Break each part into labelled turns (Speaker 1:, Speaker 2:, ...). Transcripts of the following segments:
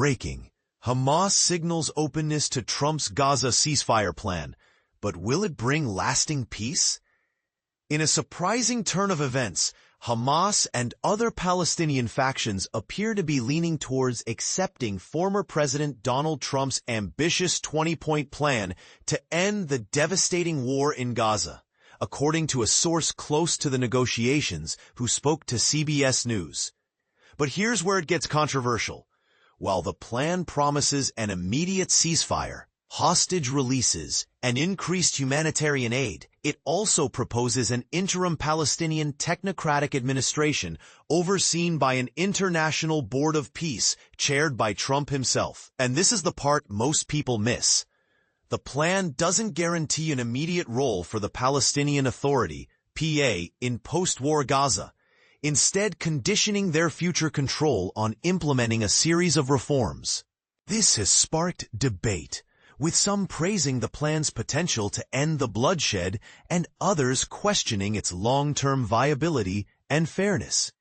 Speaker 1: Breaking. Hamas signals openness to Trump's Gaza ceasefire plan, but will it bring lasting peace? In a surprising turn of events, Hamas and other Palestinian factions appear to be leaning towards accepting former President Donald Trump's ambitious 20-point plan to end the devastating war in Gaza, according to a source close to the negotiations who spoke to CBS News. But here's where it gets controversial. While the plan promises an immediate ceasefire, hostage releases, and increased humanitarian aid, it also proposes an interim Palestinian technocratic administration overseen by an international board of peace chaired by Trump himself. And this is the part most people miss. The plan doesn't guarantee an immediate role for the Palestinian Authority, PA, in post-war Gaza, instead conditioning their future control on implementing a series of reforms. This has sparked debate, with some praising the plan's potential to end the bloodshed and others questioning its long-term viability and fairness.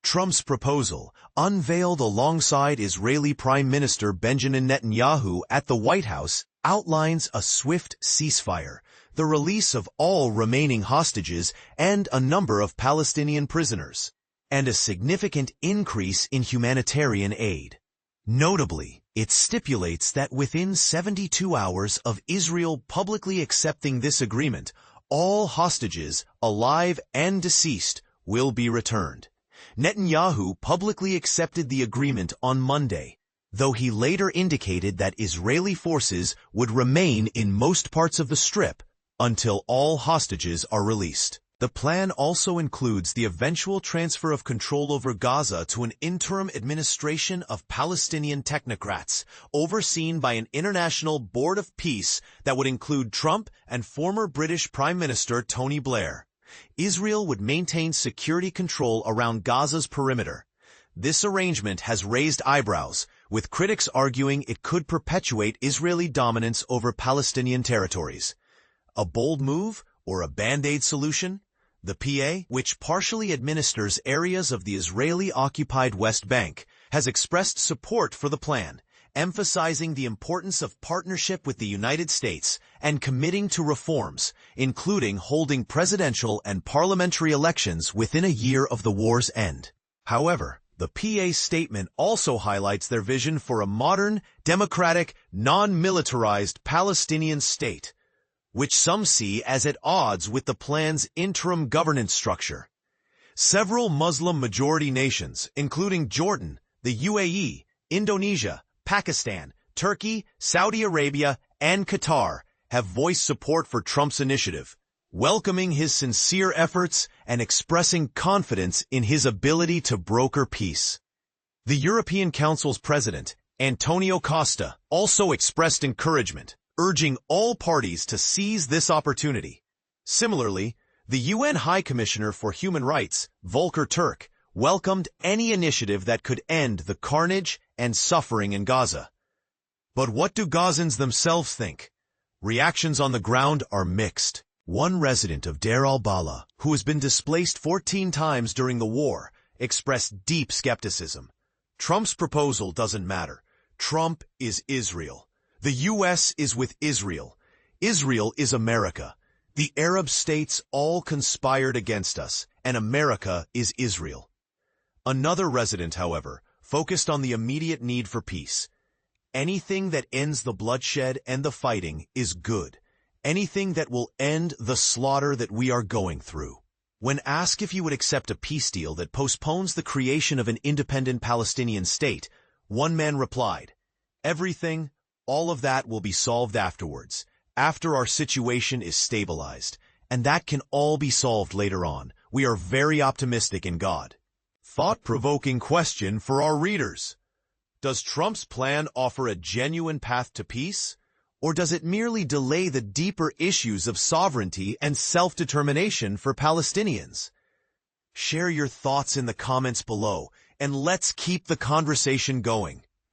Speaker 1: Trump's proposal, unveiled alongside Israeli Prime Minister Benjamin Netanyahu at the White House, outlines a swift ceasefire, the release of all remaining hostages and a number of Palestinian prisoners, and a significant increase in humanitarian aid. Notably, it stipulates that within 72 hours of Israel publicly accepting this agreement, all hostages, alive and deceased, will be returned. Netanyahu publicly accepted the agreement on Monday, though he later indicated that Israeli forces would remain in most parts of the Strip until all hostages are released. The plan also includes the eventual transfer of control over Gaza to an interim administration of Palestinian technocrats, overseen by an international board of peace that would include Trump and former British Prime Minister Tony Blair. Israel would maintain security control around Gaza's perimeter. This arrangement has raised eyebrows, with critics arguing it could perpetuate Israeli dominance over Palestinian territories. A bold move or a band-aid solution? The PA, which partially administers areas of the Israeli-occupied West Bank, has expressed support for the plan, emphasizing the importance of partnership with the United States and committing to reforms, including holding presidential and parliamentary elections within a year of the war's end. However, the PA statement also highlights their vision for a modern, democratic, non-militarized Palestinian state, which some see as at odds with the plan's interim governance structure. Several Muslim-majority nations, including Jordan, the UAE, Indonesia, Pakistan, Turkey, Saudi Arabia, and Qatar, have voiced support for Trump's initiative, welcoming his sincere efforts and expressing confidence in his ability to broker peace. The European Council's president, Antonio Costa, also expressed encouragement, urging all parties to seize this opportunity. Similarly, the UN High Commissioner for Human Rights, Volker Turk, welcomed any initiative that could end the carnage and suffering in Gaza. But what do Gazans themselves think? Reactions on the ground are mixed. One resident of Deir al-Balah, who has been displaced 14 times during the war, expressed deep skepticism. Trump's proposal doesn't matter. Trump is Israel. The U.S. is with Israel. Israel is America. The Arab states all conspired against us, and America is Israel. Another resident, however, focused on the immediate need for peace. Anything that ends the bloodshed and the fighting is good. Anything that will end the slaughter that we are going through. When asked if he would accept a peace deal that postpones the creation of an independent Palestinian state, one man replied, "Everything, all of that will be solved afterwards, after our situation is stabilized, and that can all be solved later on. We are very optimistic in God." Thought-provoking question for our readers. Does Trump's plan offer a genuine path to peace, or does it merely delay the deeper issues of sovereignty and self-determination for Palestinians? Share your thoughts in the comments below, and let's keep the conversation going.